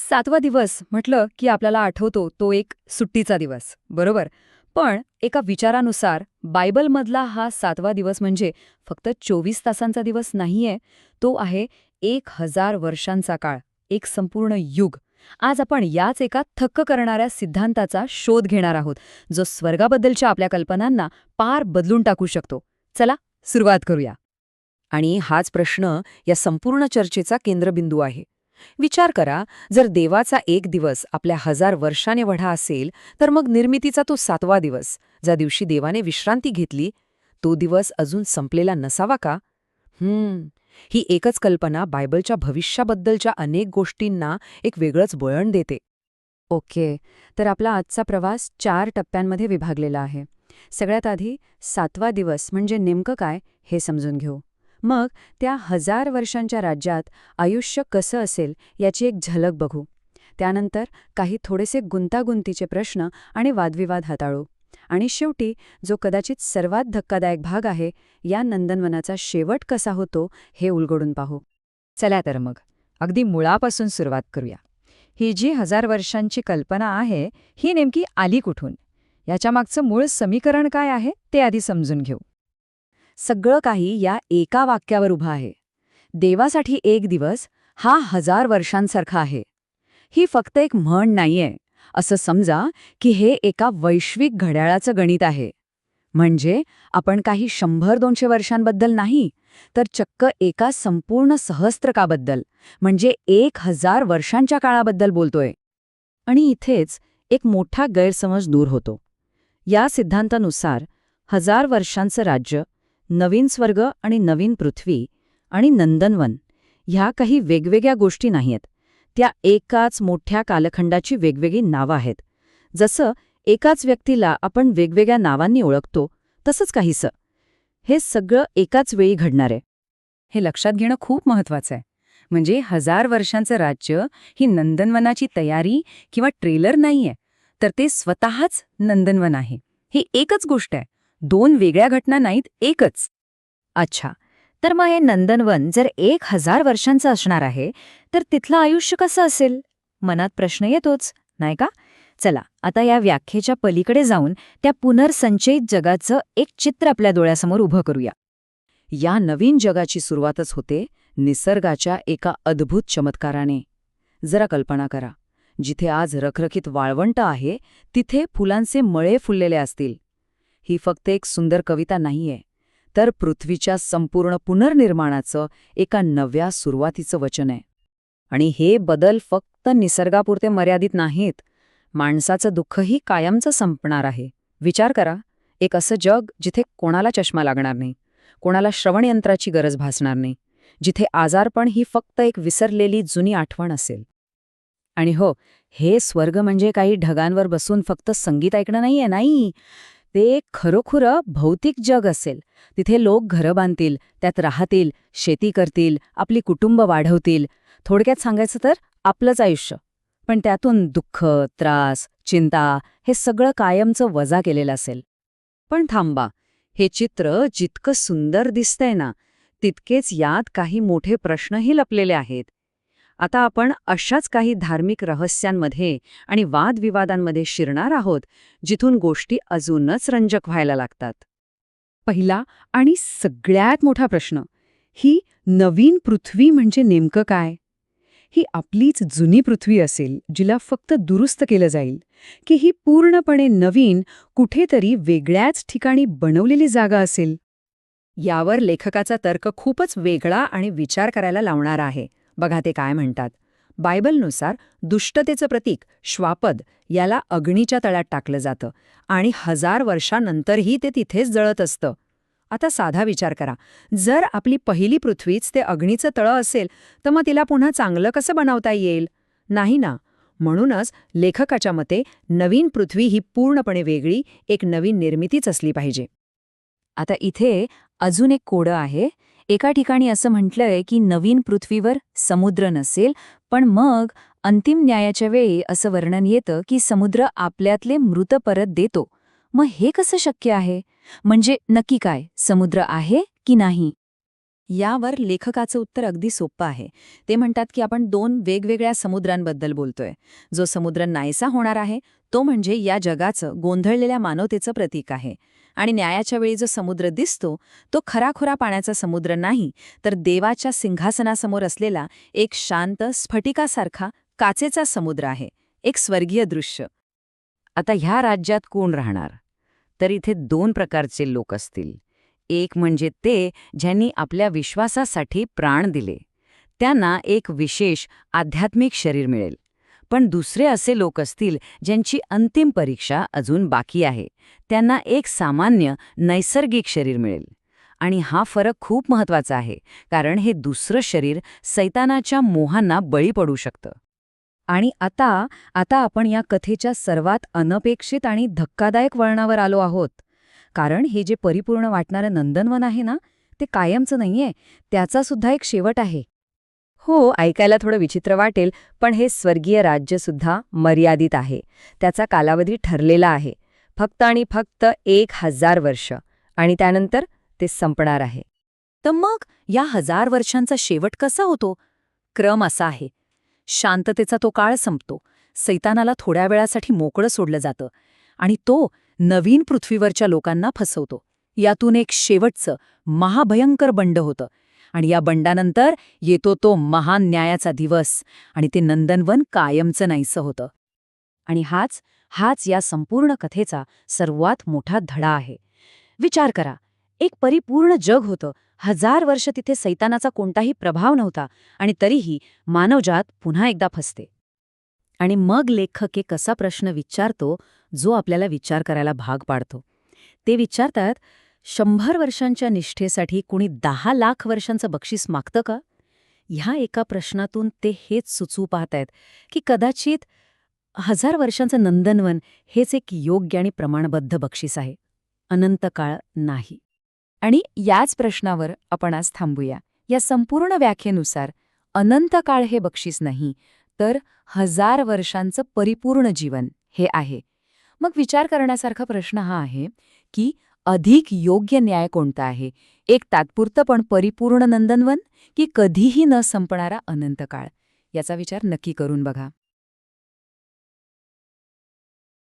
7वा दिवस म्हटलं की आपल्याला आठवतो तो एक सुट्टीचा दिवस, बरोबर? पण एका विचारानुसार बायबलमधला हा 7वा दिवस म्हणजे फक्त 24 तासांचा दिवस नाहीये, तो आहे 1000 वर्षांचा काळ, एक संपूर्ण युग. आज आपण याच एका थक्क करणाऱ्या सिद्धांताचा शोध घेणार आहोत, जो स्वर्गाबद्दलच्या आपल्या कल्पनांना पार बदलून टाकू शकतो. चला, सुरुवात करूया. आणि हाच प्रश्न या संपूर्ण चर्चेचा केंद्रबिंदू आहे. विचार करा, जर देवाचा एक दिवस आपल्या 1000 वर्षाने वढा असेल, तर मग निर्मितीचा तो 7वा दिवस, ज्या दिवशी देवाने विश्रांती घेतली, तो दिवस अजून संपलेला नसावा का? ही एकच कल्पना बायबलच्या भविष्याबद्दलच्या अनेक गोष्टींना एक वेगळंच वळण देते. ओके, तर आपला आजचा प्रवास 4 टप्प्यांमध्ये विभागलेला आहे. सगळ्यात आधी 7वा दिवस म्हणजे नेमकं काय हे समजून घेऊ. मग त्या 1000 वर्षांच्या राज्यात आयुष्य कसं असेल याची एक झलक बघू. त्यानंतर काही थोडेसे गुंतागुंतीचे प्रश्न आणि वादविवाद हाताळू. आणि शेवटी जो कदाचित सर्वात धक्कादायक भाग आहे, या नंदनवनाचा शेवट कसा होतो हे उलगडून पाहू. चला तर मग अगदी मुळापासून सुरुवात करूया. ही जी 1000 वर्षांची कल्पना आहे, ही नेमकी आली कुठून? याच्या मागचं मूळ समीकरण काय आहे ते आधी समजून घेऊ. सगळं काही या एका वाक्यावर उभं आहे. देवासाठी एक दिवस हा 1000 वर्षांसारखा आहे. ही फक्त एक म्हण नाहीये. असं समजा की हे एका वैश्विक घड्याळाचं गणित आहे. म्हणजे आपण काही 100-200 वर्षांबद्दल नाही, तर चक्क एका संपूर्ण सहस्त्रकाबद्दल, म्हणजे 1000 वर्षांच्या काळाबद्दल बोलतोय. आणि इथेच एक मोठा गैरसमज दूर होतो. या सिद्धांतानुसार 1000 वर्षांचं राज्य, नवीन स्वर्ग आणि नवीन पृथ्वी आणि नंदनवन ह्या काही वेगवेगळ्या गोष्टी नाहीत. त्या एकाच मोठ्या कालखंडाची वेगवेगळी नावं आहेत. जसं एकाच व्यक्तीला आपण वेगवेगळ्या नावांनी ओळखतो, तसंच काहीसं. हे सगळं एकाच वेळी घडणार आहे. हे लक्षात घेणं खूप महत्वाचं आहे. म्हणजे 1000 वर्षांचं राज्य ही नंदनवनाची तयारी किंवा ट्रेलर नाहीये, तर ते स्वतःच नंदनवन आहे. ही एकच गोष्ट आहे. 2 वेगळ्या घटना नाहीत, एकच. अच्छा, तर मग हे नंदनवन जर 1000 वर्षांचं असणार आहे, तर तिथलं आयुष्य कसं असेल? मनात प्रश्न येतोच, नाही का? चला, आता या व्याख्येच्या पलीकडे जाऊन त्या पुनर्संचयित जगाचं एक चित्र आपल्या डोळ्यासमोर उभं करूया. या नवीन जगाची सुरुवातच होते निसर्गाच्या एका अद्भुत चमत्काराने. जरा कल्पना करा, जिथे आज रखरखीत वाळवंट आहे, तिथे फुलांचे मळे फुललेले असतील. ही फक्त एक सुंदर कविता नाहीये, तर पृथ्वीच्या संपूर्ण पुनर्निर्माणाचं एका नव्या सुरुवातीचं वचन आहे. आणि हे बदल फक्त निसर्गापुरते मर्यादित नाहीत. माणसाचं दुःखही कायमचं संपणार आहे. विचार करा, एक असं जग जिथे कोणाला चष्मा लागणार नाही, कोणाला श्रवणयंत्राची गरज भासणार नाही, जिथे आजारपण ही फक्त एक विसरलेली जुनी आठवण असेल. आणि हो, हे स्वर्ग म्हणजे काही ढगांवर बसून फक्त संगीत ऐकणं नाहीये, नाही. ते खरोखरं भौतिक जग असेल. तिथे लोक घरं बांधतील, त्यात राहतील, शेती करतील, आपली कुटुंब वाढवतील. थोडक्यात सांगायचं तर आपलंच आयुष्य. पण त्यातून दुःख, त्रास, चिंता हे सगळं कायमचं वजा केलेलं असेल. पण थांबा, हे चित्र जितकं सुंदर दिसतंय ना, तितकेच यात काही मोठे प्रश्नही लपलेले आहेत. आता आपण अशाच काही धार्मिक रहस्यांमध्ये आणि वादविवादांमध्ये शिरणार आहोत, जिथून गोष्टी अजूनच रंजक व्हायला लागतात. पहिला आणि सगळ्यात मोठा प्रश्न, ही नवीन पृथ्वी म्हणजे नेमकं काय? ही आपलीच जुनी पृथ्वी असेल, जिला फक्त दुरुस्त केलं जाईल, की ही पूर्णपणे नवीन, कुठेतरी वेगळ्याच ठिकाणी बनवलेली जागा असेल? यावर लेखकाचा तर्क खूपच वेगळा आणि विचार करायला लावणारा आहे. बघा ते काय म्हणतात. बायबलनुसार दुष्टतेचं प्रतीक श्वापद याला अग्नीच्या तळ्यात टाकलं जातं आणि 1000 वर्षांनंतरही ते तिथेच जळत असतं. आता साधा विचार करा, जर आपली पहिली पृथ्वीच ते अग्नीचं तळं असेल, तर मग तिला पुन्हा चांगलं कसं बनवता येईल? नाही ना. म्हणूनच लेखकाच्या मते नवीन पृथ्वी ही पूर्णपणे वेगळी, एक नवीन निर्मितीच असली पाहिजे. आता इथे अजून एक कोडं आहे. एका ठिकाणी असं म्हटलंय की नवीन पृथ्वीवर समुद्र नसेल, पण मग अंतिम न्यायाच्या वेळी असं वर्णन येतं की समुद्र आपल्यातले मृत परत देतो. मग हे कसं शक्य आहे? म्हणजे नक्की काय, समुद्र आहे की नाही? यावर लेखकाचं उत्तर अगदी सोपं आहे. ते म्हणतात की आपण दोन वेगवेगळ्या समुद्रांबद्दल बोलतोय. जो समुद्र नाहीसा होणार आहे तो म्हणजे या जगाचं गोंधळलेल्या मानवतेचं प्रतीक आहे. आणि न्यायाच्या वेळी जो समुद्र दिसतो तो खराखुरा पाण्याचा समुद्र नाही, तर देवाच्या सिंहासनासमोर असलेला एक शांत स्फटिकासारखा काचेचा समुद्र आहे, एक स्वर्गीय दृश्य. आता ह्या राज्यात कोण राहणार? तर इथे दोन प्रकारचे लोक असतील. एक म्हणजे ते ज्यांनी आपल्या विश्वासासाठी प्राण दिले. त्यांना एक विशेष आध्यात्मिक शरीर मिळेल. पण दुसरे असे लोक असतील ज्यांची अंतिम परीक्षा अजून बाकी आहे. त्यांना एक सामान्य नैसर्गिक शरीर मिळेल. आणि हा फरक खूप महत्त्वाचा आहे, कारण हे दुसरं शरीर सैतानाच्या मोहांना बळी पडू शकतं. आणि आता आपण या कथेच्या सर्वात अनपेक्षित आणि धक्कादायक वळणावर आलो आहोत. कारण हे जे परिपूर्ण वाटणारं नंदनवन आहे ना, ते कायमचं नाहीये, त्याचा सुद्धा एक शेवट आहे. हो, ऐकायला थोडं विचित्र वाटेल, पण हे स्वर्गीय राज्यसुद्धा मर्यादित आहे. त्याचा कालावधी ठरलेला आहे, फक्त आणि फक्त 1000 वर्ष, आणि त्यानंतर ते संपणार आहे. तर मग या 1000 वर्षांचा शेवट कसा होतो? क्रम असा आहे. शांततेचा तो काळ संपतो, सैतानाला थोड्या वेळासाठी मोकळं सोडलं जातं, आणि तो नवीन पृथ्वीवरच्या लोकांना फसवतो. यातून एक शेवटचं महाभयंकर बंड होतं, आणि या बंडानंतर येतो तो महान न्यायाचा दिवस, आणि ते नंदनवन कायमचं नाहीसं होतं. आणि हाच या संपूर्ण कथेचा सर्वात मोठा धडा आहे. विचार करा, एक परिपूर्ण जग होतं, 1000 वर्ष तिथे सैतानाचा कोणताही प्रभाव नव्हता, आणि तरीही मानवजात पुन्हा एकदा फसते. आणि मग लेखक एक असा प्रश्न विचारतो जो आपल्याला विचार करायला भाग पाडतो. ते विचारतात, 100 वर्षांच्या निष्ठेसाठी कुणी 10 लाख वर्षांचं बक्षीस मागतं का? ह्या एका प्रश्नातून ते हेच सुचवू पाहतायत की कदाचित 1000 वर्षांचं नंदनवन हेच एक योग्य आणि प्रमाणबद्ध बक्षीस आहे, अनंत काळ नाही. आणि याच प्रश्नावर आपण आज थांबूया. या संपूर्ण व्याख्येनुसार अनंत काळ हे बक्षीस नाही, तर 1000 वर्षांचं परिपूर्ण जीवन हे आहे. मग विचार करण्यासारखा प्रश्न हा आहे की अधिक योग्य न्याय कोणता आहे? एक तात्पुरतं पण परिपूर्ण नंदनवन, की कधीही न संपणारा अनंत काळ? याचा विचार नक्की करून बघा.